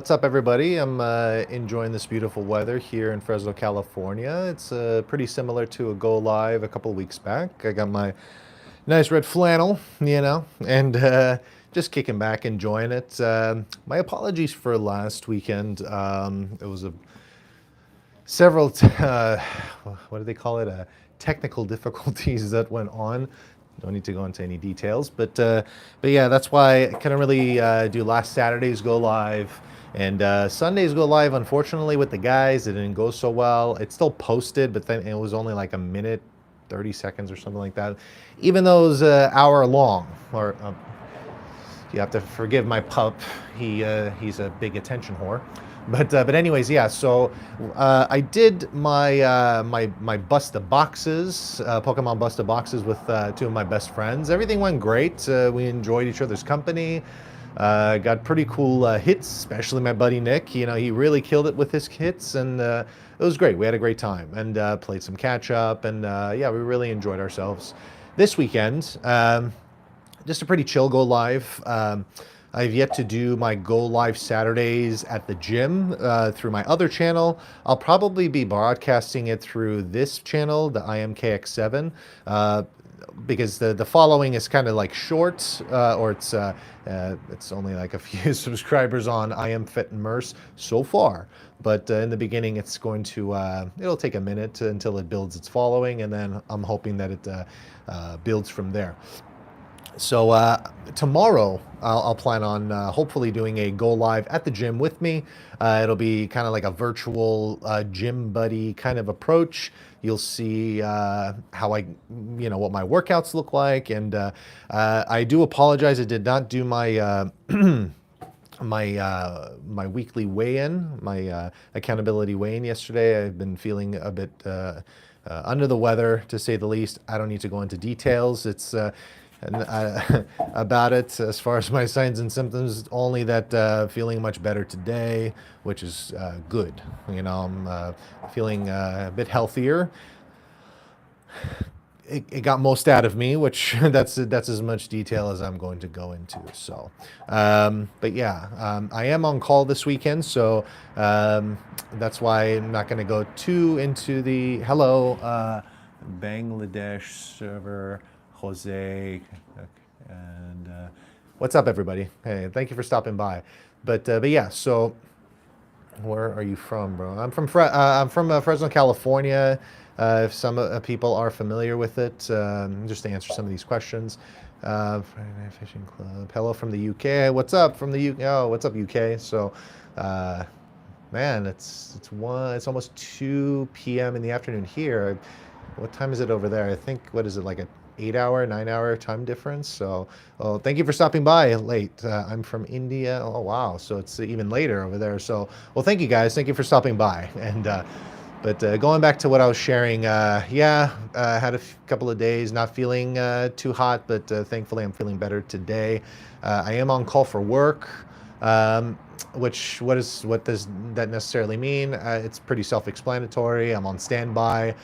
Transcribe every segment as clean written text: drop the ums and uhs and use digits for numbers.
What's up, everybody? I'm enjoying this beautiful weather here in Fresno, California. It's pretty similar to a go live a couple of weeks back. I got my nice red flannel, and just kicking back, enjoying it. My apologies for last weekend. It was a several, what do they call it? Technical difficulties that went on. Don't need to go into any details, but yeah, that's why I couldn't really do last Saturday's go live. And Sunday's go live, unfortunately, with the guys, it didn't go so well. It's still posted, but then it was only like a minute, 30 seconds or something like that. Even though it was an hour long, or you have to forgive my pup. He's a big attention whore. But anyways, yeah. So I did my Busta boxes, Pokemon Busta boxes with two of my best friends. Everything went great. We enjoyed each other's company. Got pretty cool hits, especially my buddy Nick. He really killed it with his hits, and it was great. We had a great time and played some catch up, and yeah, we really enjoyed ourselves this weekend. Just a pretty chill go live. I've yet to do my go live Saturdays at the gym through my other channel. I'll probably be broadcasting it through this channel, the iAMkx7, because the following is kind of like short, or it's only like a few subscribers on iAMfit so far. But in the beginning, it's going to it'll take a minute until it builds its following, and then I'm hoping that it builds from there. So tomorrow I'll plan on hopefully doing a go live at the gym with me. It'll be kind of like a virtual gym buddy kind of approach. You'll see how what my workouts look like, and I do apologize. I did not do my my weekly weigh-in, my accountability weigh-in yesterday. I've been feeling a bit under the weather, to say the least. I don't need to go into details. It's about it as far as my signs and symptoms, only that feeling much better today, which is good. I'm feeling a bit healthier. It got most out of me, which that's as much detail as I'm going to go into. So, but yeah, I am on call this weekend, so that's why I'm not going to go too into the Bangladesh server, Jose, and what's up, everybody? Hey, thank you for stopping by. But yeah, so where are you from, bro? I'm from Fresno, California. If some people are familiar with it, just to answer some of these questions. Friday Night Fishing Club. Hello from the UK. What's up from the UK? Oh, what's up, UK? So, man, it's almost 2 p.m. in the afternoon here. What time is it over there? I think, what is it, like a 8-hour, 9-hour time difference? So, oh, thank you for stopping by late. I'm from India. Oh, wow. So it's even later over there. So, well, thank you guys. Thank you for stopping by. And, but going back to what I was sharing, yeah, had a couple of days not feeling too hot, but thankfully I'm feeling better today. I am on call for work. What does that necessarily mean? It's pretty self-explanatory. I'm on standby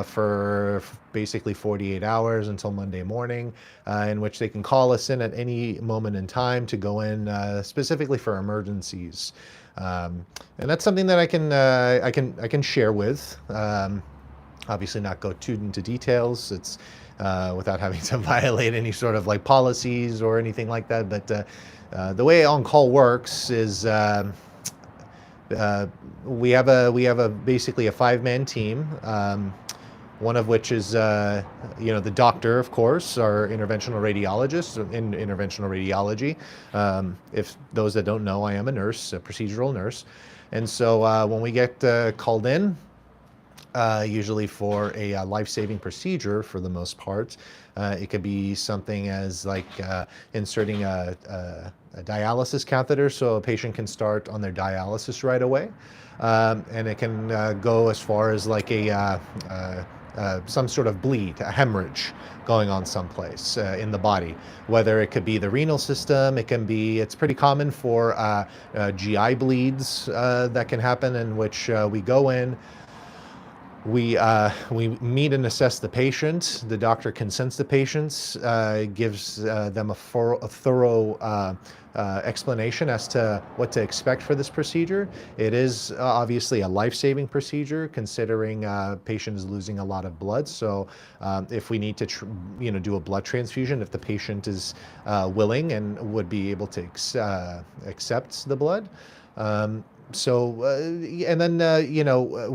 for basically 48 hours until Monday morning, in which they can call us in at any moment in time to go in specifically for emergencies. And that's something that I can share with. Obviously, not go too into details. It's without having to violate any sort of like policies or anything like that. But the way on call works is we have basically a 5-man team. One of which is, the doctor, of course, our interventional radiologist in interventional radiology. If those that don't know, I am a nurse, a procedural nurse. And so when we get called in, usually for a life-saving procedure, for the most part, it could be something as like inserting a dialysis catheter so a patient can start on their dialysis right away. And it can go as far as like some sort of bleed, a hemorrhage going on someplace in the body. Whether it could be the renal system, it's pretty common for GI bleeds that can happen, in which we go in, we meet and assess the patient. The doctor consents the patients, gives them a thorough explanation as to what to expect for this procedure. It is obviously a life-saving procedure, considering patient is losing a lot of blood. So if we need to do a blood transfusion, if the patient is willing and would be able to accept the blood. And then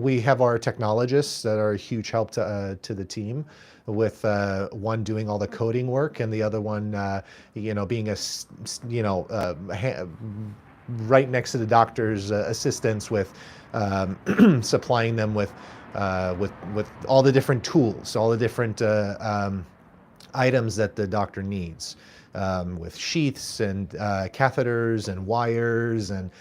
we have our technologists that are a huge help to the team, with one doing all the coding work and the other one being right next to the doctor's assistants, with supplying them with all the different tools, all the different items that the doctor needs, with sheaths and catheters and wires and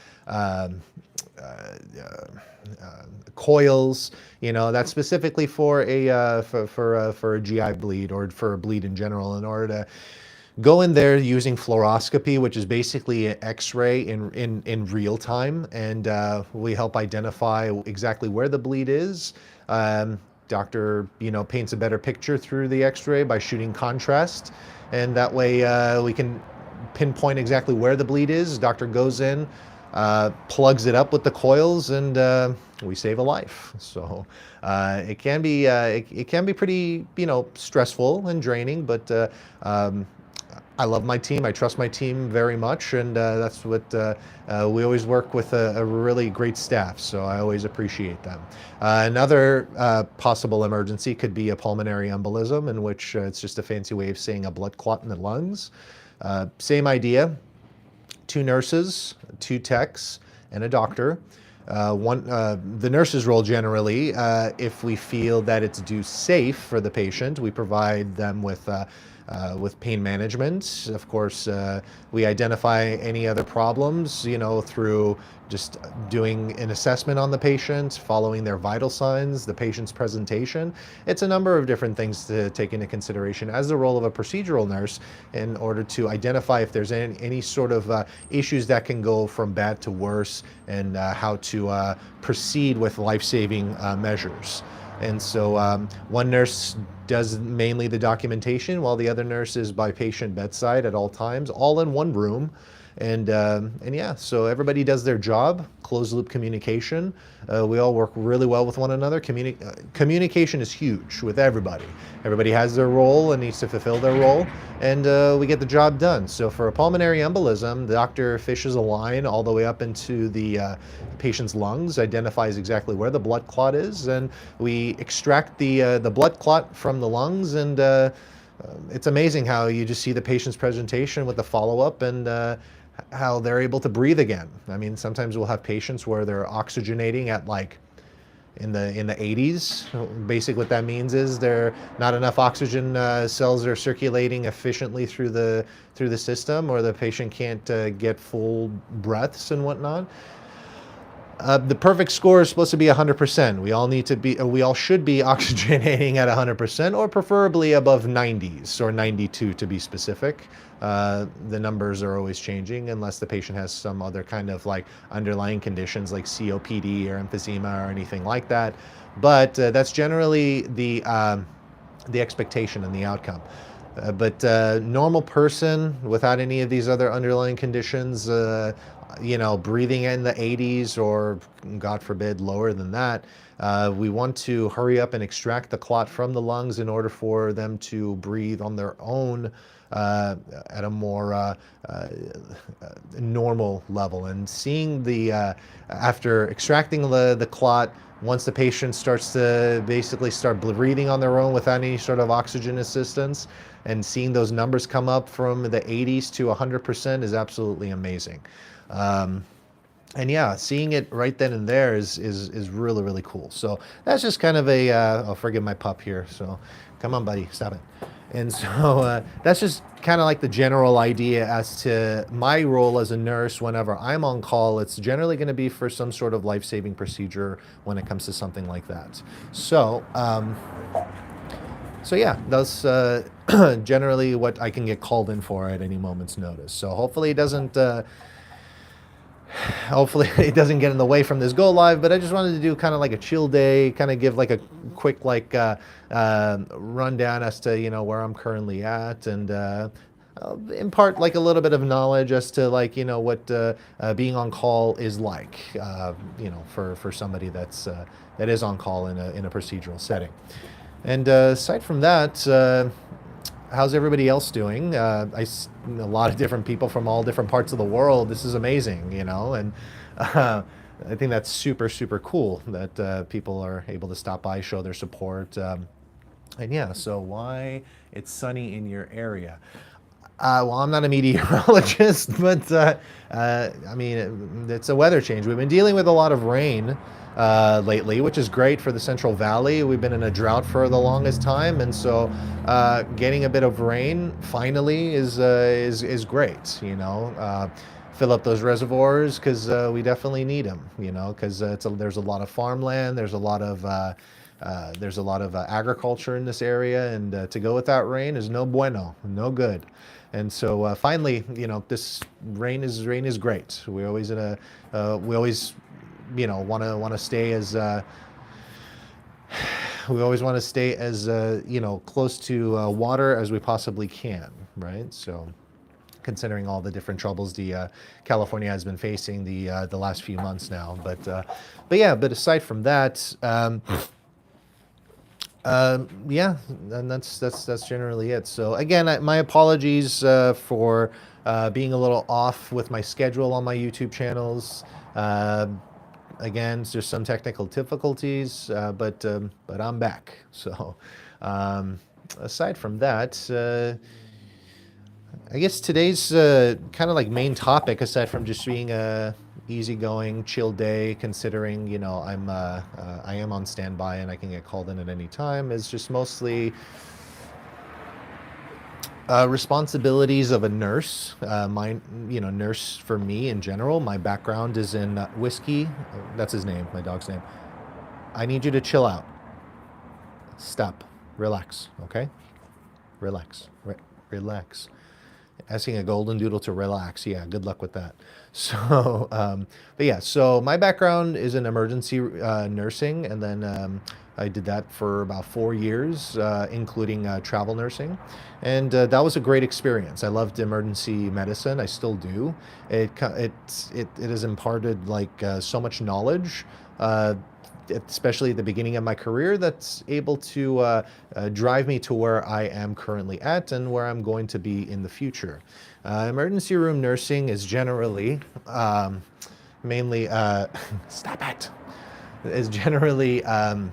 coils. That's specifically for a GI bleed, or for a bleed in general, in order to go in there using fluoroscopy, which is basically an X-ray in real time, and we help identify exactly where the bleed is. Doctor paints a better picture through the X-ray by shooting contrast, and that way we can pinpoint exactly where the bleed is. Doctor goes in, plugs it up with the coils, and we save a life. So it can be pretty stressful and draining, but I love my team. I trust my team very much, and that's what we always work with a really great staff, so I always appreciate them. Another possible emergency could be a pulmonary embolism, in which it's just a fancy way of saying a blood clot in the lungs. Same idea. 2 nurses, 2 techs, and a doctor. The nurse's role generally, if we feel that it's due safe for the patient, we provide them with pain management. Of course, we identify any other problems, through just doing an assessment on the patient, following their vital signs, the patient's presentation. It's a number of different things to take into consideration as the role of a procedural nurse, in order to identify if there's any sort of issues that can go from bad to worse, and how to proceed with life-saving measures. And so one nurse does mainly the documentation, while the other nurse is by patient bedside at all times, all in one room. And yeah, so everybody does their job, closed loop communication. We all work really well with one another. Communication is huge with everybody. Everybody has their role and needs to fulfill their role, and we get the job done. So for a pulmonary embolism, the doctor fishes a line all the way up into the patient's lungs, identifies exactly where the blood clot is, and we extract the blood clot from the lungs, and it's amazing how you just see the patient's presentation with the follow-up, and how they're able to breathe again. I mean, sometimes we'll have patients where they're oxygenating at like in the 80s. Basically what that means is there not enough oxygen cells are circulating efficiently through the system, or the patient can't get full breaths and whatnot. The perfect score is supposed to be 100%. We all should be oxygenating at 100%, or preferably above 90s, or 92 to be specific. The numbers are always changing, unless the patient has some other kind of like underlying conditions like COPD or emphysema or anything like that. But that's generally the expectation and the outcome. But normal person without any of these other underlying conditions, breathing in the 80s, or God forbid lower than that, we want to hurry up and extract the clot from the lungs in order for them to breathe on their own at a more normal level. And seeing after extracting the clot, once the patient starts to basically start breathing on their own without any sort of oxygen assistance, and seeing those numbers come up from the 80s to 100% is absolutely amazing. And yeah, seeing it right then and there is really, really cool. So that's just kind of oh, forgive my pup here. So come on, buddy, stop it. And so that's just kind of like the general idea as to my role as a nurse. Whenever I'm on call, it's generally going to be for some sort of life-saving procedure when it comes to something like that. So, so yeah, that's generally what I can get called in for at any moment's notice. So hopefully it doesn't hopefully it doesn't get in the way from this go live, but I just wanted to do kind of like a chill day, kind of give like a quick like rundown as to where I'm currently at, and impart like a little bit of knowledge as to like what being on call is like, for somebody that is on call in a procedural setting. And aside from that, how's everybody else doing? A lot of different people from all different parts of the world. This is amazing, and I think that's super, super cool that people are able to stop by, show their support. And yeah, so why it's sunny in your area? Well, I'm not a meteorologist, but I mean, it's a weather change. We've been dealing with a lot of rain lately, which is great for the Central Valley. We've been in a drought for the longest time, and so getting a bit of rain finally is great. Fill up those reservoirs because we definitely need them. Because there's a lot of farmland. There's a lot of agriculture in this area, and to go without rain is no bueno, no good. And so finally, this rain is great. We always want to stay as we always want to stay as close to water as we possibly can, right? So considering all the different troubles the California has been facing the last few months now, but aside from that. Yeah, and that's generally it. So again, my apologies for being a little off with my schedule on my YouTube channels. Again, there's some technical difficulties, but I'm back. So aside from that, I guess today's kind of like main topic, aside from just being a easygoing, chill day, considering I am on standby and I can get called in at any time, is just mostly responsibilities of a nurse. Nurse for me in general. My background is in whiskey. That's his name, my dog's name. I need you to chill out. Stop. Relax. Okay. Relax. Relax. Asking a golden doodle to relax. Yeah, good luck with that. So, but yeah, so my background is in emergency nursing, and then I did that for about 4 years, including travel nursing, and that was a great experience. I loved emergency medicine. I still do. It has imparted like so much knowledge. Especially at the beginning of my career, that's able to drive me to where I am currently at and where I'm going to be in the future. Emergency room nursing is generally, mainly, stop it, is generally not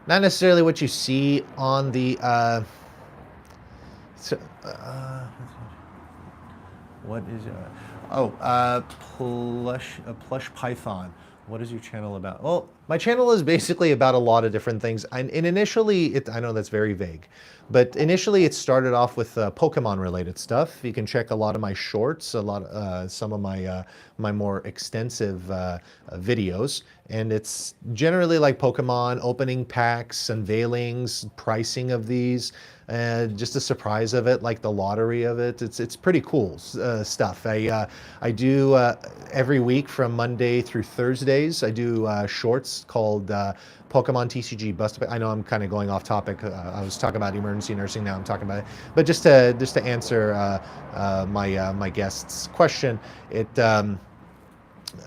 necessarily what you see on the, what is, plush python. What is your channel about? Well, my channel is basically about a lot of different things. And initially, I know that's very vague, but initially it started off with Pokemon related stuff. You can check a lot of my shorts, some of my more extensive videos. And it's generally like Pokemon, opening packs, unveilings, pricing of these, just a surprise of it, like the lottery of it. It's pretty cool stuff. I do every week from Monday through Thursdays. I do shorts called Pokemon TCG Bust. I know I'm kind of going off topic. I was talking about emergency nursing. Now I'm talking about it. But just to answer my guest's question,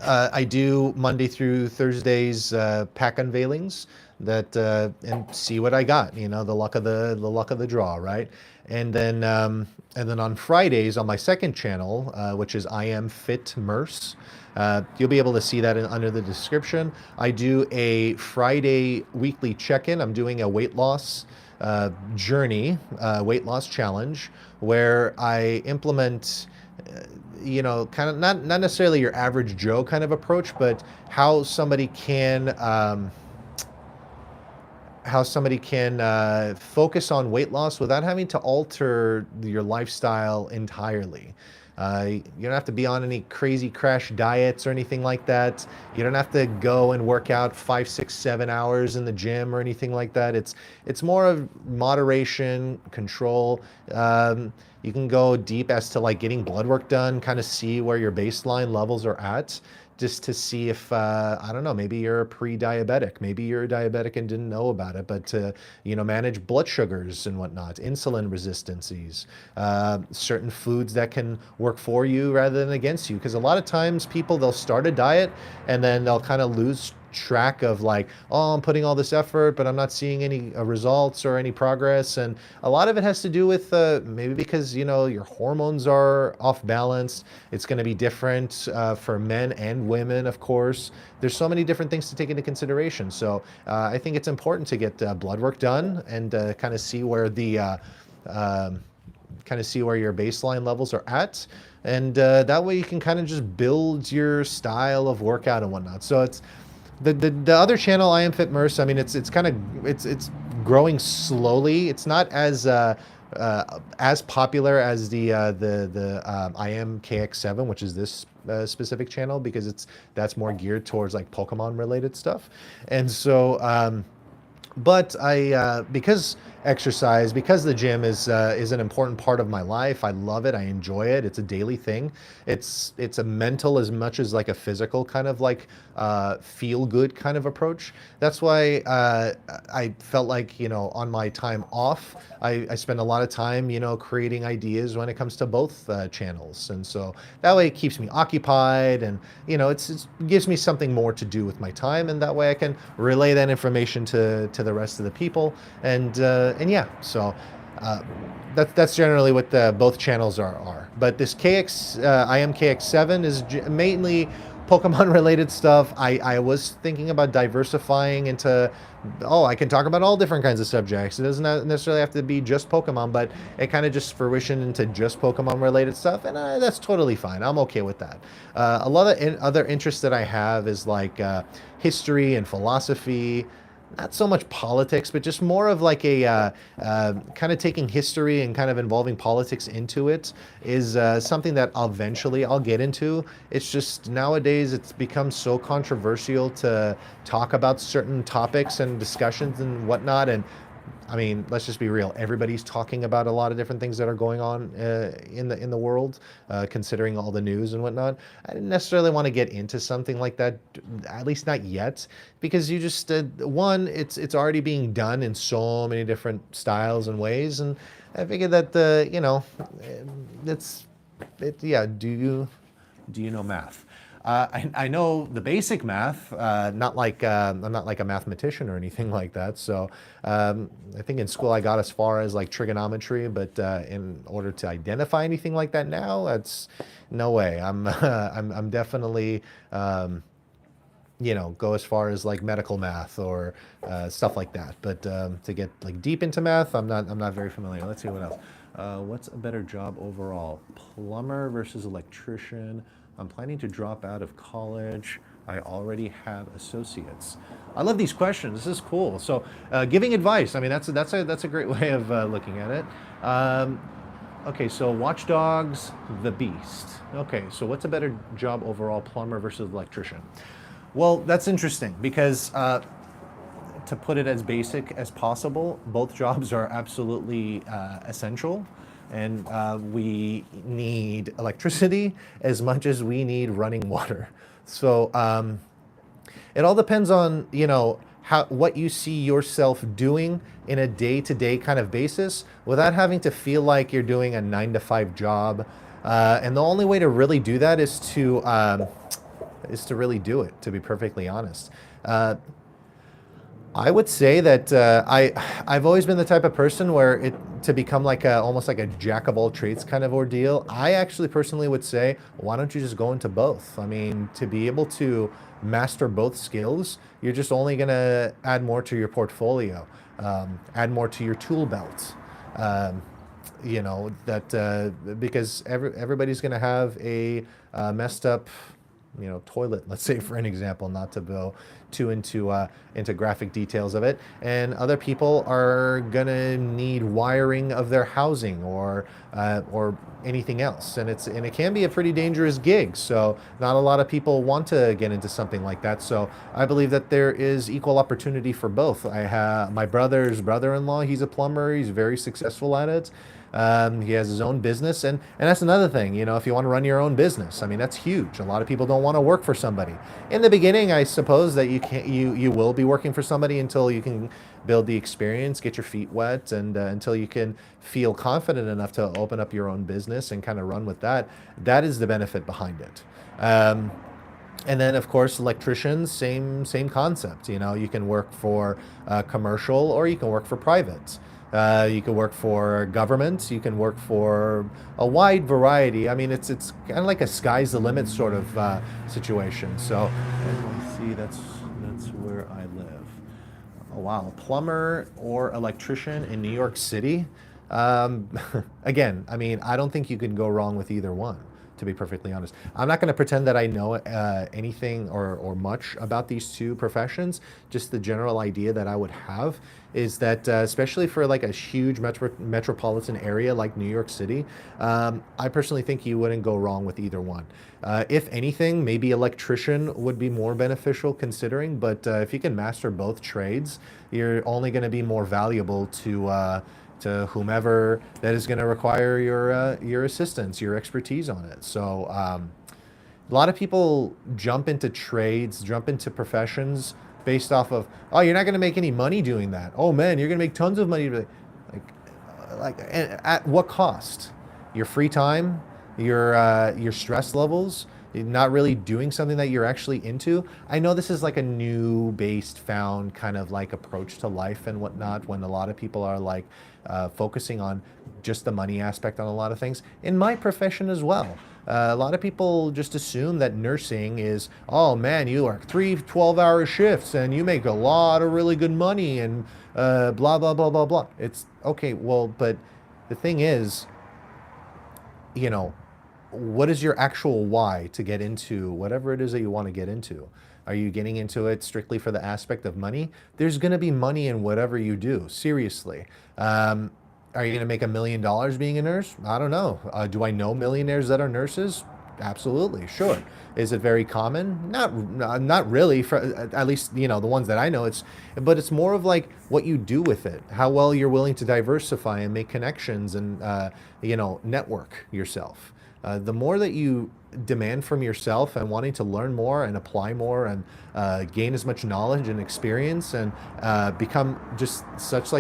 I do Monday through Thursdays pack unveilings and see what I got. The luck of the draw, right? And then on Fridays on my second channel, which is iAMkx7, you'll be able to see that under the description. I do a Friday weekly check-in. I'm doing a weight loss journey, weight loss challenge, where I implement kind of not necessarily your average Joe kind of approach, but how somebody can focus on weight loss without having to alter your lifestyle entirely. You don't have to be on any crazy crash diets or anything like that. You don't have to go and work out 5, 6, 7 hours in the gym or anything like that. It's more of moderation, control. You can go deep as to like getting blood work done, kind of see where your baseline levels are at, just to see if I don't know, maybe you're a pre-diabetic, maybe you're a diabetic and didn't know about it, but you know, manage blood sugars and whatnot, insulin resistances, certain foods that can work for you rather than against you. Because a lot of times people, they'll start a diet and then they'll kind of lose track of like, oh, I'm putting all this effort, but I'm not seeing any results or any progress. And a lot of it has to do with maybe because, you know, your hormones are off balance. It's going to be different for men and women, of course. There's so many different things to take into consideration. So I think it's important to get blood work done and kind of see where the kind of see where your baseline levels are at, and that way you can kind of just build your style of workout and whatnot. So it's the other channel, iAMfit. I mean, it's kind of it's growing slowly. It's not as popular as the iAMkx7, which is this specific channel, because that's more geared towards like Pokemon related stuff. And so but because exercise, because the gym is an important part of my life. I love it. I enjoy it. It's a daily thing. It's a mental as much as like a physical kind of like feel good kind of approach. That's why I felt like, you know, on my time off, I spend a lot of time, you know, creating ideas when it comes to both channels, and so that way it keeps me occupied, and you know, it gives me something more to do with my time, and that way I can relay that information to the rest of the people, and yeah, so that's generally what both channels are. But this iAMkx7 is mainly Pokemon related stuff. I was thinking about diversifying into, oh, I can talk about all different kinds of subjects. It doesn't necessarily have to be just Pokemon, but it kind of just fruition into just Pokemon related stuff, and that's totally fine. I'm okay with that. A lot of other interests that I have is like history and philosophy. Not so much politics, but just more of like a kind of taking history and kind of involving politics into it is something that eventually I'll get into. It's just nowadays it's become so controversial to talk about certain topics and discussions and whatnot. And I mean, let's just be real. Everybody's talking about a lot of different things that are going on in the world, considering all the news and whatnot. I didn't necessarily want to get into something like that, at least not yet, because you just one, it's already being done in so many different styles and ways, and I figured that you know, yeah. Do you know math? I know the basic math, not like I'm not like a mathematician or anything like that. So I think in school I got as far as like trigonometry, but in order to identify anything like that now, that's no way. I'm definitely you know, go as far as like medical math or stuff like that. But to get like deep into math, I'm not very familiar. Let's see what else. What's a better job overall? Plumber versus electrician. I'm planning to drop out of college. I already have associates. I love these questions. This is cool. So, giving advice. I mean, that's a great way of looking at it. Okay, so Watch Dogs, The Beast. Okay, so what's a better job overall, plumber versus electrician? Well, that's interesting because to put it as basic as possible, both jobs are absolutely essential. And we need electricity as much as we need running water. So it all depends on, you know, what you see yourself doing in a day-to-day kind of basis without having to feel like you're doing a 9-to-5 job. And the only way to really do that is to really do it, to be perfectly honest. I would say that I've always been the type of person where to become like almost like a jack of all trades kind of ordeal. I actually personally would say, why don't you just go into both? I mean, to be able to master both skills, you're just only going to add more to your portfolio, add more to your tool belt. You know, that because everybody's going to have a messed up toilet, let's say for an example, not to go too into graphic details of it. And other people are gonna need wiring of their housing or anything else, and it can be a pretty dangerous gig. So not a lot of people want to get into something like that. So I believe that there is equal opportunity for both. I have my brother's brother-in-law. He's a plumber. He's very successful at it. He has his own business, and that's another thing. If you want to run your own business, I mean, that's huge. A lot of people don't want to work for somebody. In the beginning, I suppose that you will be working for somebody until you can build the experience, get your feet wet, and until you can feel confident enough to open up your own business and kind of run with that. That is the benefit behind it. And then, of course, electricians, same concept. You can work for commercial or you can work for private. You can work for government. You can work for a wide variety. I mean, it's kind of like a sky's the limit sort of situation. So, and see, that's where I live. Oh wow, plumber or electrician in New York City. Um, Again, I mean, I don't think you can go wrong with either one, to be perfectly honest. I'm not going to pretend that I know anything or much about these two professions. Just the general idea that I would have is that, especially for like a huge metropolitan area like New York City, I personally think you wouldn't go wrong with either one. If anything, maybe electrician would be more beneficial considering, but if you can master both trades, you're only going to be more valuable to whomever that is going to require your assistance, your expertise on it. So a lot of people jump into trades, jump into professions based off of, oh, you're not going to make any money doing that. Oh man, you're going to make tons of money. Like at what cost? Your free time, your stress levels, not really doing something that you're actually into. I know this is like a new based found kind of like approach to life and whatnot, when a lot of people are like focusing on just the money aspect on a lot of things. In my profession as well, a lot of people just assume that nursing is, oh man, you work 3 12-hour shifts and you make a lot of really good money and blah, blah, blah, blah, blah. It's okay, well, but the thing is, what is your actual why to get into whatever it is that you want to get into? Are you getting into it strictly for the aspect of money? There's going to be money in whatever you do, seriously. Are you going to make $1 million being a nurse? I don't know. Do I know millionaires that are nurses? Absolutely, sure. Is it very common? Not really. For at least the ones that I know. But it's more of like what you do with it, how well you're willing to diversify and make connections and network yourself. The more that you demand from yourself and wanting to learn more and apply more and gain as much knowledge and experience and become just such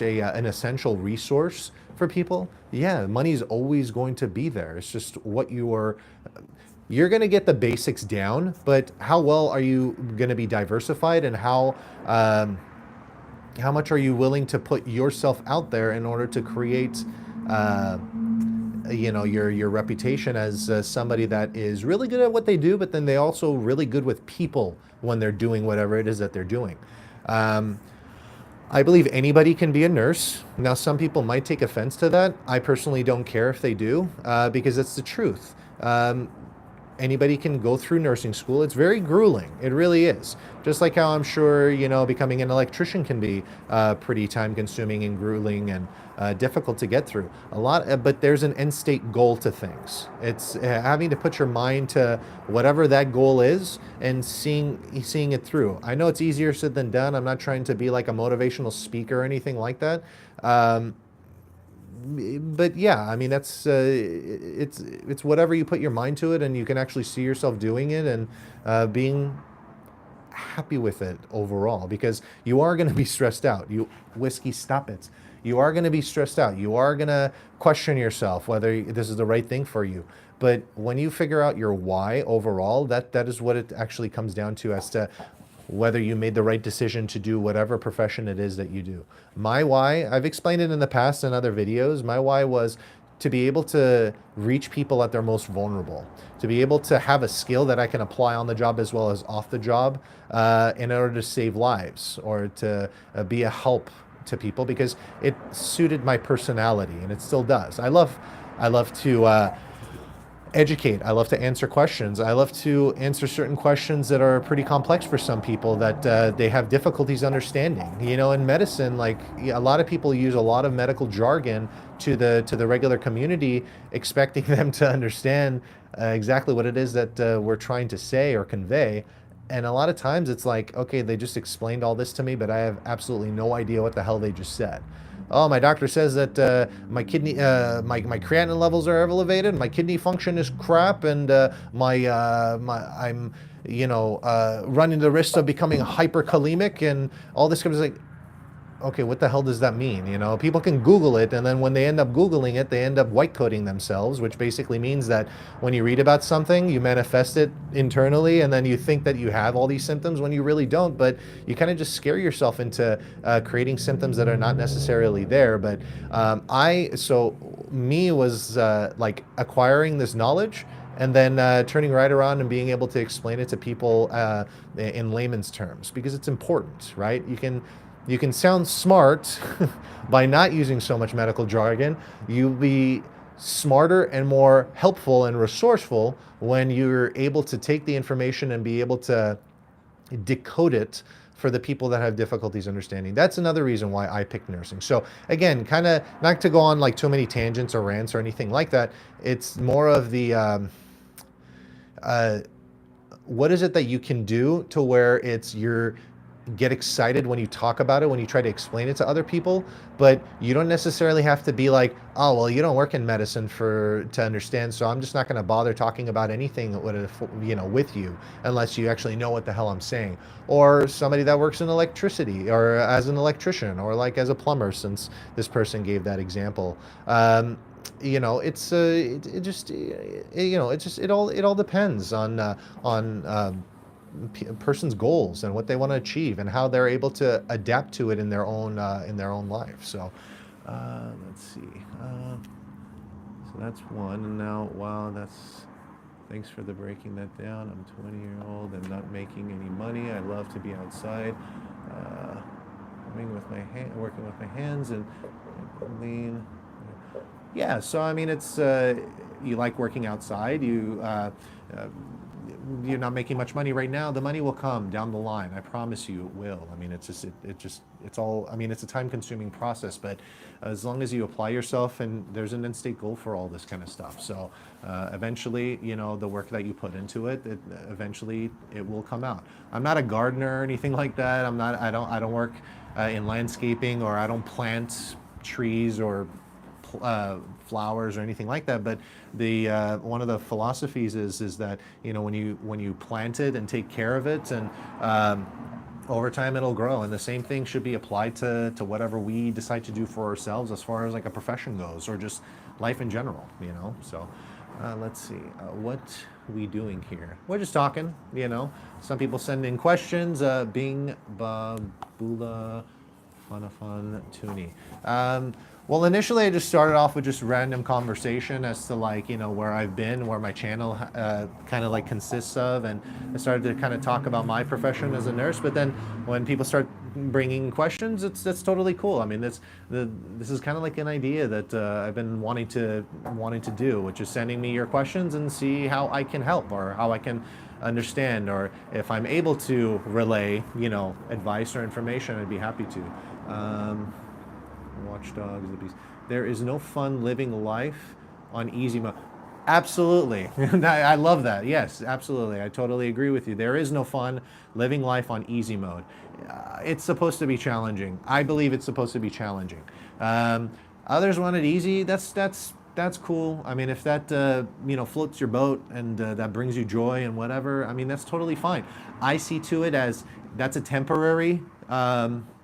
an essential resource for people, yeah, money is always going to be there. It's just what you're going to get the basics down, but how well are you going to be diversified, and how much are you willing to put yourself out there in order to create your reputation as somebody that is really good at what they do, but then they also really good with people when they're doing whatever it is that they're doing. I believe anybody can be a nurse. Now, some people might take offense to that. I personally don't care if they do, because it's the truth. Anybody can go through nursing school. It's very grueling. It really is. Just like how I'm sure, becoming an electrician can be pretty time consuming and grueling and difficult to get through. But there's an end state goal to things. It's having to put your mind to whatever that goal is and seeing it through. I know it's easier said than done. I'm not trying to be like a motivational speaker or anything like that. But yeah, I mean, that's it's whatever you put your mind to it, and you can actually see yourself doing it and being happy with it overall, because you are going to be stressed out. Whiskey, stop it. You are going to be stressed out. You are going to question yourself whether this is the right thing for you. But when you figure out your why overall, that is what it actually comes down to, as to whether you made the right decision to do whatever profession it is that you do. My why, I've explained it in the past in other videos, my why was to be able to reach people at their most vulnerable, to be able to have a skill that I can apply on the job as well as off the job in order to save lives or to be a help to people, because it suited my personality, and it still does. I love to educate. I love to answer questions. I love to answer certain questions that are pretty complex for some people that they have difficulties understanding. You know, in medicine, like a lot of people use a lot of medical jargon to the regular community, expecting them to understand exactly what it is that we're trying to say or convey. And a lot of times it's like, okay, they just explained all this to me, but I have absolutely no idea what the hell they just said. Oh, my doctor says that my creatinine levels are elevated, my kidney function is crap, and I'm, running the risk of becoming hyperkalemic and all this kind of like, okay, what the hell does that mean? You know, people can Google it, and then when they end up Googling it, they end up white coding themselves, which basically means that when you read about something, you manifest it internally, and then you think that you have all these symptoms when you really don't, but you kind of just scare yourself into creating symptoms that are not necessarily there. But me was like acquiring this knowledge and then turning right around and being able to explain it to people in layman's terms, because it's important, right? You can sound smart by not using so much medical jargon. You'll be smarter and more helpful and resourceful when you're able to take the information and be able to decode it for the people that have difficulties understanding. That's another reason why I picked nursing. So again, kind of not to go on like too many tangents or rants or anything like that. It's more of the what is it that you can do to where it's your get excited when you talk about it, when you try to explain it to other people, but you don't necessarily have to be like, oh, well, you don't work in medicine to understand, so I'm just not going to bother talking about anything with you unless you actually know what the hell I'm saying. Or somebody that works in electricity, or as an electrician, or like as a plumber, since this person gave that example. It all depends on a person's goals and what they want to achieve and how they're able to adapt to it in their own life. So let's see. So that's one. And now, wow, thanks for the breaking that down. I'm 20-year-old. I'm not making any money. I love to be outside, working with my hands and lean. Yeah. So I mean, it's you like working outside. You're not making much money right now. The money will come down the line. I promise you it will. I mean, it's a time consuming process, but as long as you apply yourself, and there's an end state goal for all this kind of stuff. So eventually, the work that you put into it, eventually it will come out. I'm not a gardener or anything like that. I don't work in landscaping, or I don't plant trees or flowers or anything like that, but the one of the philosophies is that when you plant it and take care of it, and over time it'll grow, and the same thing should be applied to whatever we decide to do for ourselves as far as like a profession goes, or just life in general. So let's see, what we doing here? We're just talking. Some people send in questions. Bing Babula Funafun Tuni. Well, initially I just started off with just random conversation as to where I've been, where my channel kind of consists of, and I started to kind of talk about my profession as a nurse. But then when people start bringing questions, that's totally cool. I mean, this is kind of like an idea that I've been wanting to do, which is sending me your questions and see how I can help, or how I can understand, or if I'm able to relay advice or information, I'd be happy to. Watchdogs, the beast. There is no fun living life on easy mode. Absolutely. I love that. Yes, absolutely. I totally agree with you. There is no fun living life on easy mode. It's supposed to be challenging. I believe it's supposed to be challenging. Others want it easy. That's cool. I mean, if that floats your boat and that brings you joy and whatever, I mean, that's totally fine. I see to it as that's a temporary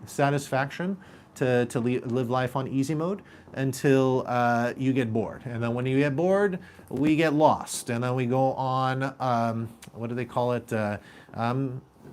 satisfaction to live life on easy mode until you get bored. And then when you get bored, we get lost. And then we go on, what do they call it?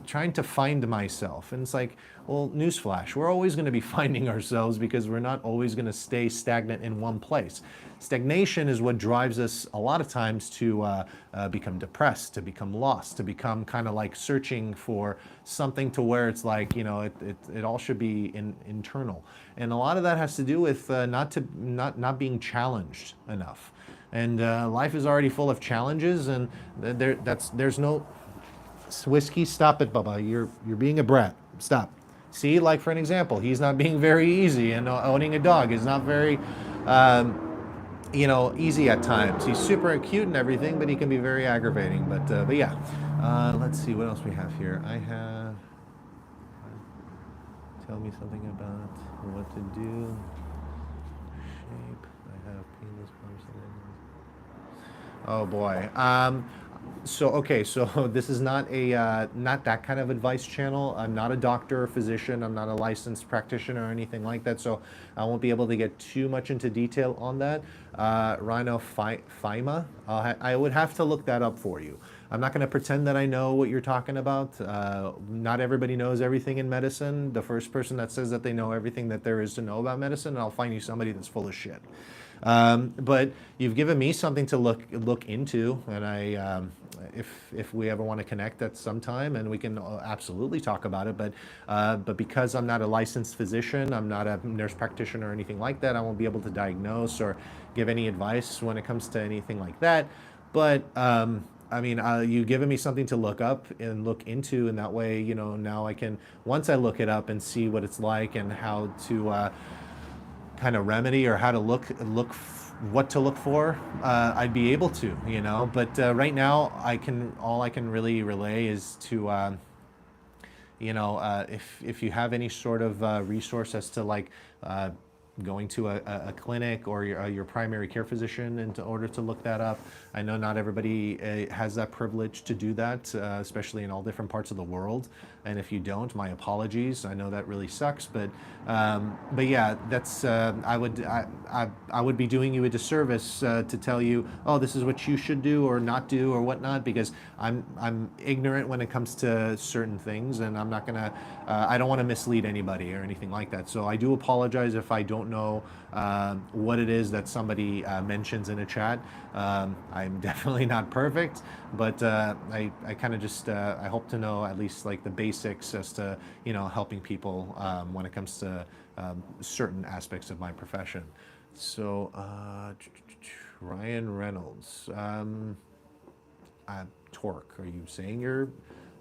Trying to find myself. And it's like, well, newsflash, we're always going to be finding ourselves, because we're not always going to stay stagnant in one place. Stagnation is what drives us a lot of times to become depressed, to become lost, to become kind of like searching for something to where it's like, it all should be internal. And a lot of that has to do with not being challenged enough. And life is already full of challenges, and there's no whiskey. Stop it, Bubba. You're being a brat. Stop. See, like for an example, he's not being very easy, and owning a dog is not very, easy at times. He's super cute and everything, but he can be very aggravating. But yeah, let's see what else we have here. I have. Tell me something about what to do. Shape. I have penis bumps. Oh boy. So this is not a not that kind of advice channel. I'm not a doctor or physician. I'm not a licensed practitioner or anything like that. So I won't be able to get too much into detail on that. Rhinophyma. I would have to look that up for you. I'm not going to pretend that I know what you're talking about. Not everybody knows everything in medicine. The first person that says that they know everything that there is to know about medicine, I'll find you somebody that's full of shit. But you've given me something to look into, and if we ever want to connect at some time, and we can absolutely talk about it. But because I'm not a licensed physician, I'm not a nurse practitioner or anything like that, I won't be able to diagnose or give any advice when it comes to anything like that. But I mean, you've given me something to look up and look into, and that way, now I can, once I look it up and see what it's like and how to kind of remedy or how to what to look for, I'd be able to, But right now, all I can really relay is to, if you have any sort of resource as to like going to a clinic or your primary care physician in order to look that up. I know not everybody has that privilege to do that, especially in all different parts of the world. And if you don't, my apologies. I know that really sucks, but yeah, that's I would be doing you a disservice to tell you, oh, this is what you should do or not do or whatnot, because I'm ignorant when it comes to certain things, and I'm not gonna I don't want to mislead anybody or anything like that. So I do apologize if I don't know what it is that somebody mentions in a chat. I'm definitely not perfect, but I kind of just I hope to know at least like the basics as to helping people when it comes to certain aspects of my profession. So Ryan Reynolds, Torque. Are you saying you're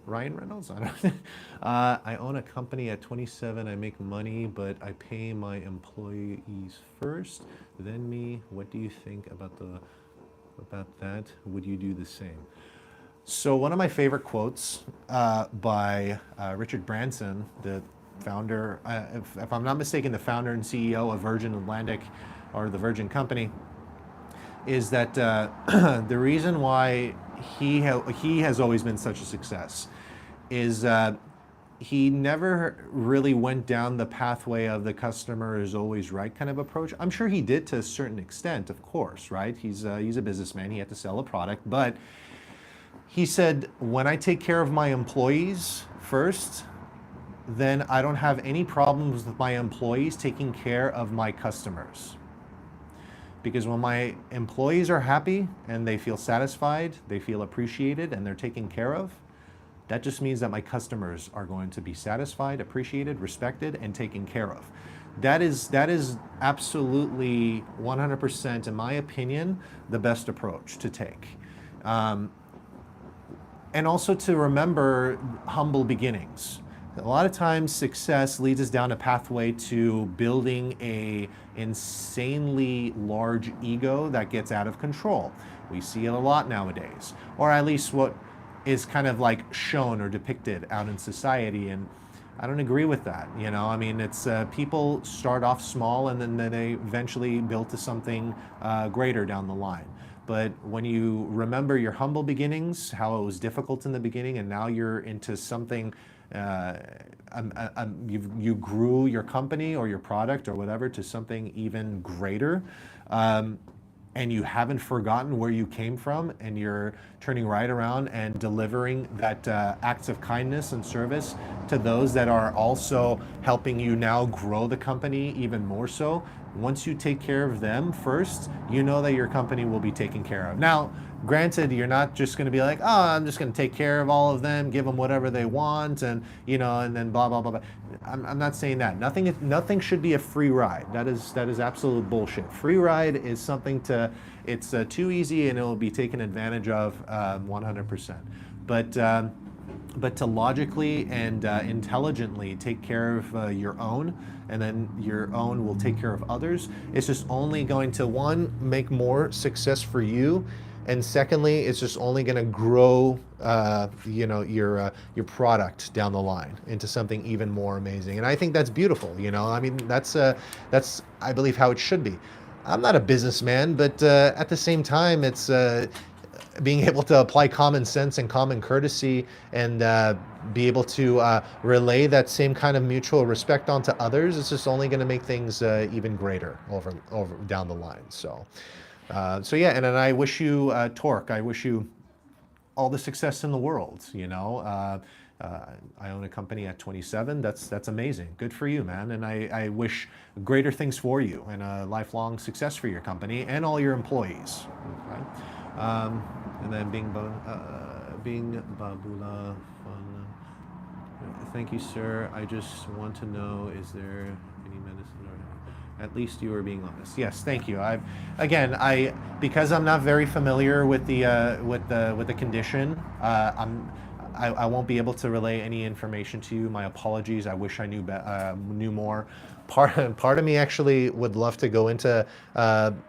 Ryan Reynolds? I don't. I own a company at 27. I make money, but I pay my employees first, then me. What do you think about that? Would you do the same? So one of my favorite quotes by Richard Branson, the founder, if I'm not mistaken, the founder and CEO of Virgin Atlantic, or the Virgin Company, is that the reason why he has always been such a success is he never really went down the pathway of the customer is always right kind of approach. I'm sure he did to a certain extent, of course, right? He's a businessman. He had to sell a product, but he said, when I take care of my employees first, then I don't have any problems with my employees taking care of my customers. Because when my employees are happy and they feel satisfied, they feel appreciated, and they're taken care of, that just means that my customers are going to be satisfied, appreciated, respected, and taken care of. That is absolutely 100%, in my opinion, the best approach to take. And also to remember humble beginnings. A lot of times success leads us down a pathway to building a insanely large ego that gets out of control. We see it a lot nowadays, or at least what is kind of like shown or depicted out in society, and I don't agree with that. I mean, it's people start off small and then they eventually build to something greater down the line. But when you remember your humble beginnings, how it was difficult in the beginning, and now you're into something, you grew your company or your product or whatever to something even greater, and you haven't forgotten where you came from, and you're turning right around and delivering that acts of kindness and service to those that are also helping you now grow the company even more so. Once you take care of them first, you know that your company will be taken care of. Now, granted, you're not just going to be like, oh, I'm just going to take care of all of them, give them whatever they want, and and then blah blah blah blah. I'm not saying that. Nothing should be a free ride. That is absolute bullshit. Free ride is something it's too easy and it will be taken advantage of 100%. But to logically and intelligently take care of your own, and then your own will take care of others, it's just only going to, one, make more success for you, and secondly, it's just only going to grow your product down the line into something even more amazing. And I think that's beautiful. I mean, that's I believe how it should be. I'm not a businessman, but at the same time, it's being able to apply common sense and common courtesy, and be able to relay that same kind of mutual respect onto others. It's just only going to make things even greater over down the line. So yeah, and then I wish you Torque. I wish you all the success in the world. I own a company at 27. That's amazing. Good for you, man. And I wish greater things for you and a lifelong success for your company and all your employees. Okay? And then being Babula, thank you, sir. I just want to know, is there any medicine, or at least you are being honest? Yes, thank you. Because I'm not very familiar with the condition, I won't be able to relay any information to you. My apologies. I wish I knew more. Part of me actually would love to go into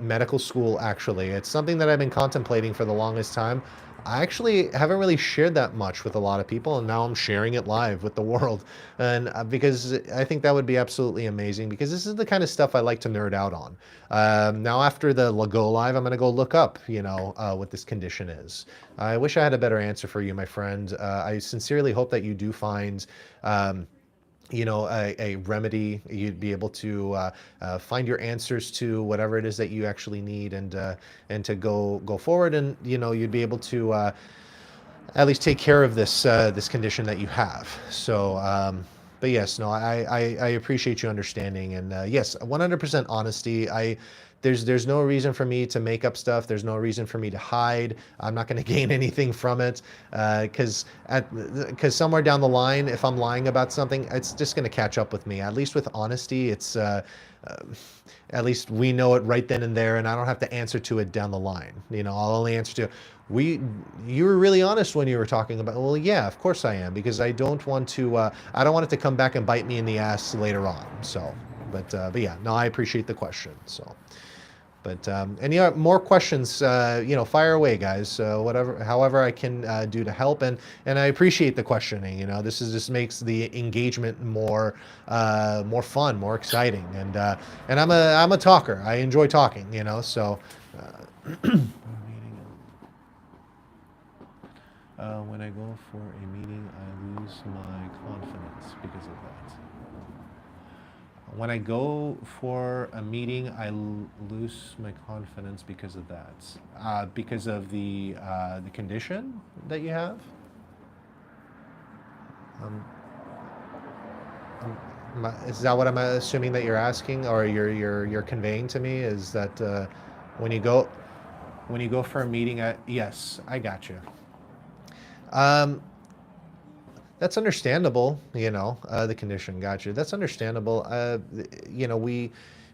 medical school. Actually, it's something that I've been contemplating for the longest time. I actually haven't really shared that much with a lot of people, and now I'm sharing it live with the world. And because I think that would be absolutely amazing, because this is the kind of stuff I like to nerd out on. Now, after the go live, I'm going to go look up, what this condition is. I wish I had a better answer for you, my friend. I sincerely hope that you do find a remedy. You'd be able to find your answers to whatever it is that you actually need, and to go forward, and you'd be able to at least take care of this condition that you have. So but yes, no, I appreciate you understanding, and yes, 100% honesty. There's no reason for me to make up stuff. There's no reason for me to hide. I'm not going to gain anything from it, because somewhere down the line, if I'm lying about something, it's just going to catch up with me. At least with honesty, it's at least we know it right then and there, and I don't have to answer to it down the line. I'll only answer to, you were really honest when you were talking about, well, yeah, of course I am, because I don't want it to come back and bite me in the ass later on. So, but yeah, no, I appreciate the question. So. But any more questions, fire away, guys. However I can do to help, and I appreciate the questioning. This just makes the engagement more fun, more exciting, and I'm a talker. I enjoy talking. So. When I go for a meeting, I lose my confidence because of that. When I go for a meeting, I lose my confidence because of that. Because of the condition that you have. Is that what I'm assuming that you're asking, or you're conveying to me? Is that when you go for a meeting? Yes, I got you. That's understandable, the condition. Got you. That's understandable.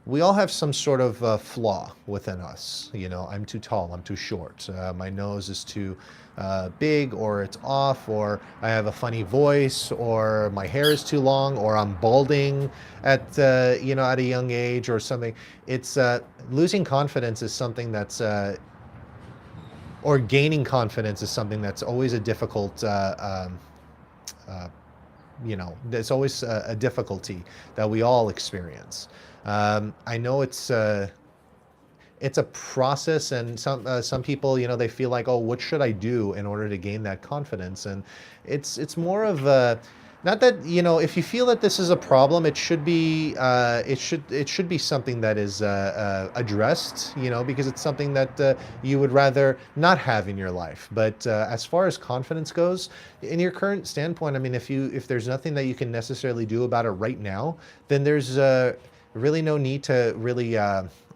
We all have some sort of flaw within us. I'm too tall, I'm too short, my nose is too big, or it's off, or I have a funny voice, or my hair is too long, or I'm balding at at a young age or something. It's losing confidence is something that's or gaining confidence is something that's always a difficult there's always a difficulty that we all experience. I know it's a process, and some people, they feel like, oh, what should I do in order to gain that confidence? And it's more of a, not that, if you feel that this is a problem, it should be something that is addressed, because it's something that you would rather not have in your life. But as far as confidence goes, in your current standpoint, I mean, if there's nothing that you can necessarily do about it right now, then there's really no need to really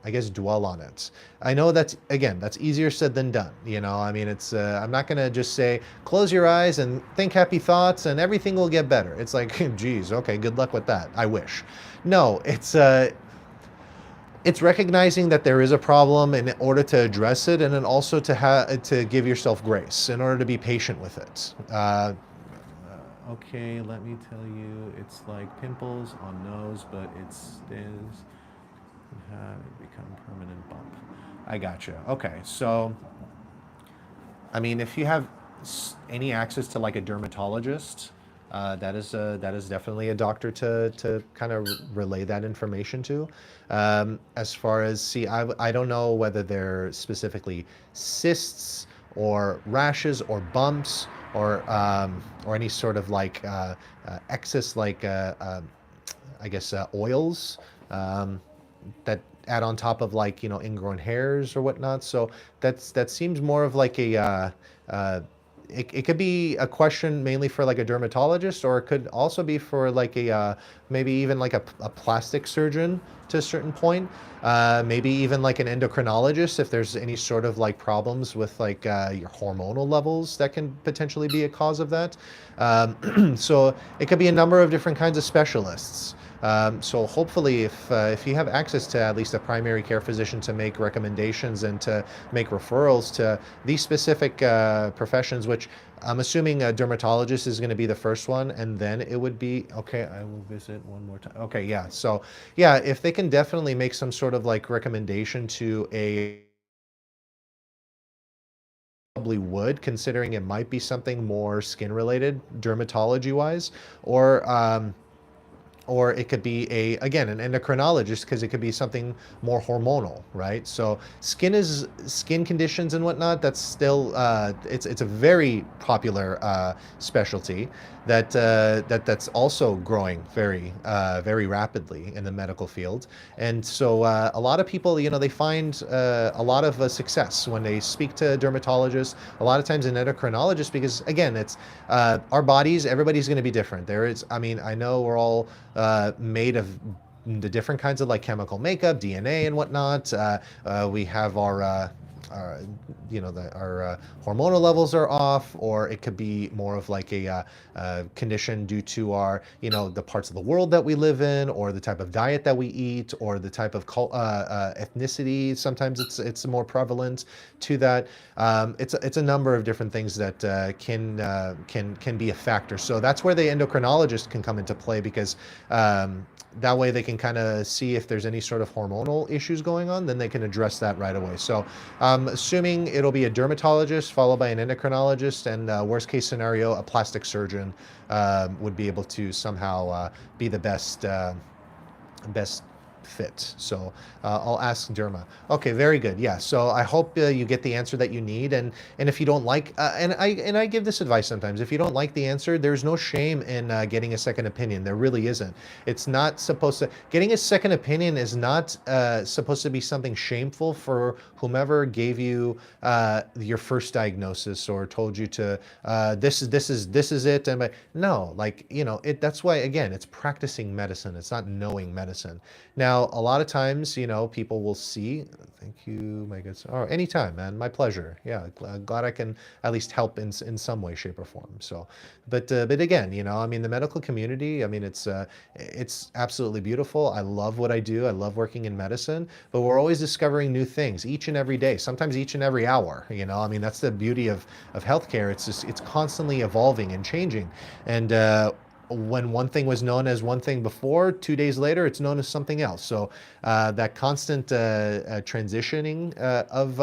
I guess, dwell on it. I know that's, again, that's easier said than done. You know, I mean, it's, I'm not going to just say, close your eyes and think happy thoughts and everything will get better. It's like, geez, okay, good luck with that. I wish. No, it's recognizing that there is a problem in order to address it, and then also to give yourself grace in order to be patient with it. Okay, let me tell you, it's like pimples on nose, but it stays have become permanent bump. I gotcha. Okay, so I mean, if you have any access to like a dermatologist, that is definitely a doctor to kind of relay that information to. As far as see, I don't know whether they're specifically cysts or rashes or bumps or any sort of like excess like I guess oils that add on top of like ingrown hairs or whatnot. So that seems more of like a it could be a question mainly for like a dermatologist, or it could also be for like a maybe even like a plastic surgeon to a certain point, maybe even like an endocrinologist if there's any sort of like problems with like your hormonal levels that can potentially be a cause of that. So it could be a number of different kinds of specialists. So hopefully, if you have access to at least a primary care physician to make recommendations and to make referrals to these specific professions, which I'm assuming a dermatologist is going to be the first one, and then it would be, okay, I will visit one more time. Okay, yeah. So yeah, if they can definitely make some sort of like recommendation to a probably would, considering it might be something more skin related dermatology wise, or it could be a again an endocrinologist because it could be something more hormonal, right? So skin conditions and whatnot, that's still it's a very popular specialty that's also growing very rapidly in the medical field. And so a lot of people, they find a lot of success when they speak to dermatologists, a lot of times an endocrinologist, because again, it's our bodies, everybody's going to be different. There is, I mean, I know we're all made of the different kinds of like chemical makeup, DNA and whatnot. We have our our hormonal levels are off, or it could be more of like a condition due to our, the parts of the world that we live in, or the type of diet that we eat, or the type of ethnicity. Sometimes it's more prevalent to that. It's a number of different things that can be a factor. So that's where the endocrinologist can come into play, because that way they can kind of see if there's any sort of hormonal issues going on, then they can address that right away. So assuming it'll be a dermatologist followed by an endocrinologist, and worst case scenario, a plastic surgeon would be able to somehow be the best fit. So I'll ask Derma. Okay, very good. Yeah. So I hope you get the answer that you need. And if you don't like, and I give this advice sometimes, if you don't like the answer, there's no shame in getting a second opinion. There really isn't. It's not supposed to. Getting a second opinion is not supposed to be something shameful for whomever gave you your first diagnosis or told you to this is it. And no, like that's why, again, it's practicing medicine. It's not knowing medicine. Now, a lot of times, people will see, thank you, my good, oh, anytime, man, my pleasure. Yeah, glad I can at least help in some way, shape, or form. So, but again, I mean, the medical community, I mean, it's absolutely beautiful. I love what I do. I love working in medicine, but we're always discovering new things each and every day, sometimes each and every hour. I mean, that's the beauty of healthcare. It's constantly evolving and changing. And when one thing was known as one thing before, 2 days later, it's known as something else. So that constant transitioning of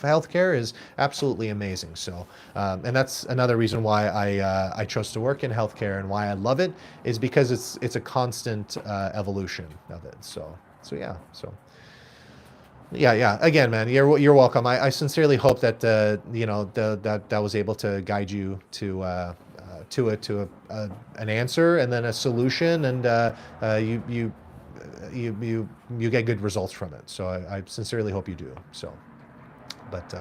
healthcare is absolutely amazing. So, and that's another reason why I chose to work in healthcare, and why I love it, is because it's a constant evolution of it. So yeah. So. Yeah. Again, man, you're welcome. I sincerely hope that that was able to guide you to an answer and then a solution, and you get good results from it. So I sincerely hope you do. So But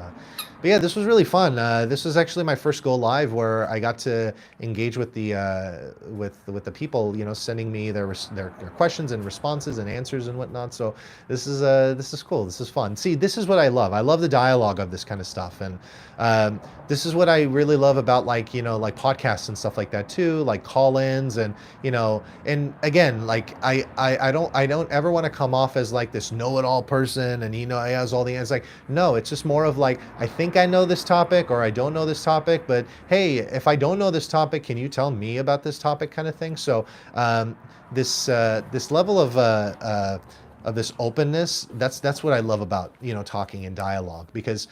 yeah, this was really fun. This was actually my first go live where I got to engage with the with the people, sending me their questions and responses and answers and whatnot. So this is cool. This is fun. See, this is what I love. I love the dialogue of this kind of stuff, and this is what I really love about like podcasts and stuff like that too, like call-ins and again, like I don't ever want to come off as like this know-it-all person and I has all the answers. Like, no, it's just more of like, I think I know this topic or I don't know this topic, but hey, if I don't know this topic, can you tell me about this topic, kind of thing. So this level of this openness, that's what I love about talking in dialogue, because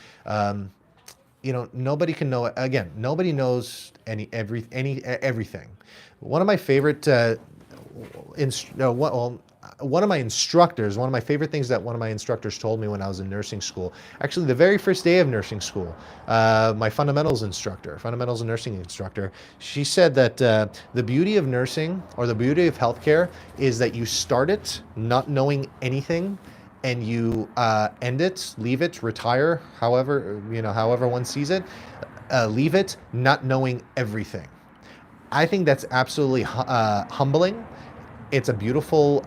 nobody can know, again, nobody knows everything. One of my favorite one of my instructors, one of my favorite things that one of my instructors told me when I was in nursing school, actually the very first day of nursing school, my fundamentals and nursing instructor, she said that the beauty of nursing, or the beauty of healthcare, is that you start it not knowing anything, and you end it, leave it, retire, however one sees it, leave it not knowing everything. I think that's absolutely humbling. It's a beautiful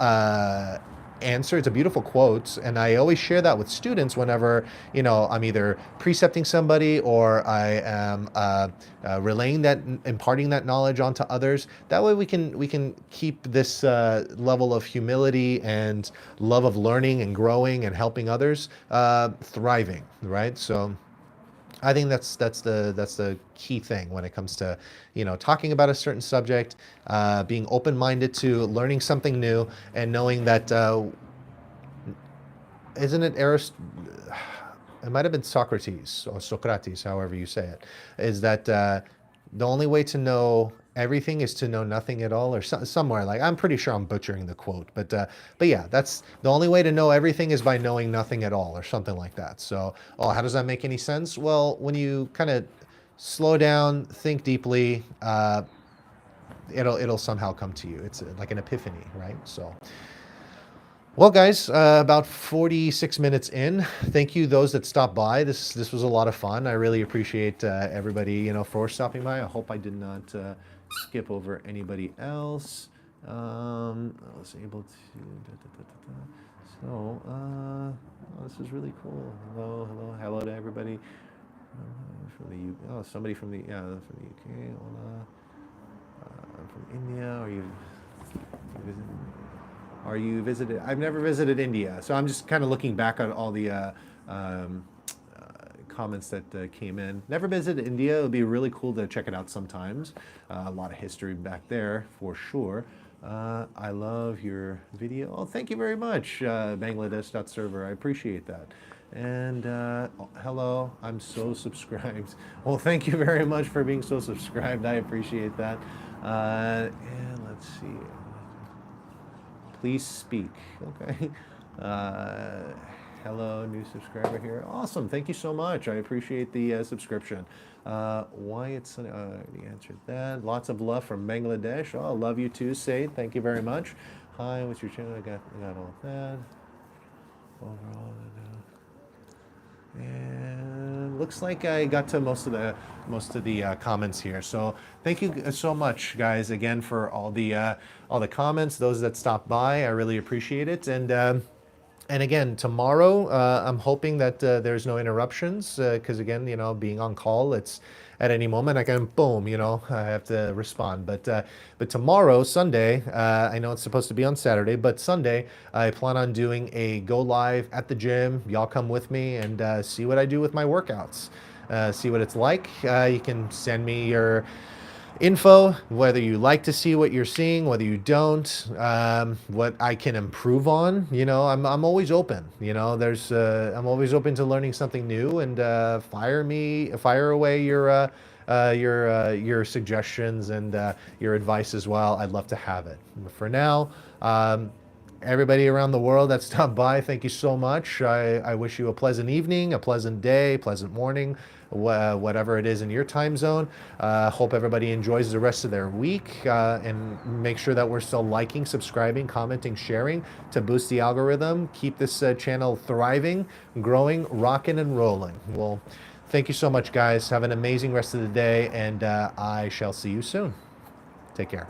answer. It's a beautiful quote, and I always share that with students whenever I'm either precepting somebody or I am relaying that, imparting that knowledge onto others. That way, we can keep this level of humility and love of learning and growing and helping others thriving. Right, so. I think that's the key thing when it comes to talking about a certain subject, being open-minded to learning something new, and knowing that isn't it it might have been Socrates or Socrates, however you say it, is that the only way to know everything is to know nothing at all, or somewhere like, I'm pretty sure I'm butchering the quote, but yeah, that's the only way to know everything is by knowing nothing at all, or something like that. So, how does that make any sense? Well, when you kind of slow down, think deeply, it'll somehow come to you. It's like an epiphany, right? So. Well, guys, about 46 minutes in. Thank you, those that stopped by. This was a lot of fun. I really appreciate everybody, for stopping by. I hope I did not skip over anybody else. I was able to. So, this is really cool. Hello to everybody from the U. Oh, somebody from the from the UK. From India. Are you visited? I've never visited India, so I'm just kind of looking back on all the comments that came in. Never visited India. It would be really cool to check it out sometimes. A lot of history back there for sure. I love your video. Oh, thank you very much, Bangladesh.server. I appreciate that. And hello, I'm so subscribed. Well, thank you very much for being so subscribed. I appreciate that. And let's see. Please speak. Okay. Hello, new subscriber here. Awesome. Thank you so much. I appreciate the subscription. Why it's I already answered that. Lots of love from Bangladesh. Oh, love you too, Said. Thank you very much. Hi, what's your channel? I got all that. Overall, and looks like I got to most of the comments here. So thank you so much, guys, again, for all the comments. Those that stopped by, I really appreciate it. And again, tomorrow, I'm hoping that there's no interruptions, because again, being on call, it's at any moment I can boom, I have to respond. But tomorrow, Sunday, I know it's supposed to be on Saturday, but Sunday, I plan on doing a go live at the gym. Y'all come with me and see what I do with my workouts. See what it's like. You can send me your info, whether you like to see what you're seeing, whether you don't, what I can improve on. I'm always open. I'm always open to learning something new, and fire away your suggestions and your advice as well. I'd love to have it. For now, Everybody around the world that stopped by, thank you so much. I wish you a pleasant evening, a pleasant day, pleasant morning, whatever it is in your time zone. Hope everybody enjoys the rest of their week, and make sure that we're still liking, subscribing, commenting, sharing to boost the algorithm. Keep this channel thriving, growing, rocking, and rolling. Well, thank you so much, guys. Have an amazing rest of the day, and I shall see you soon. Take care.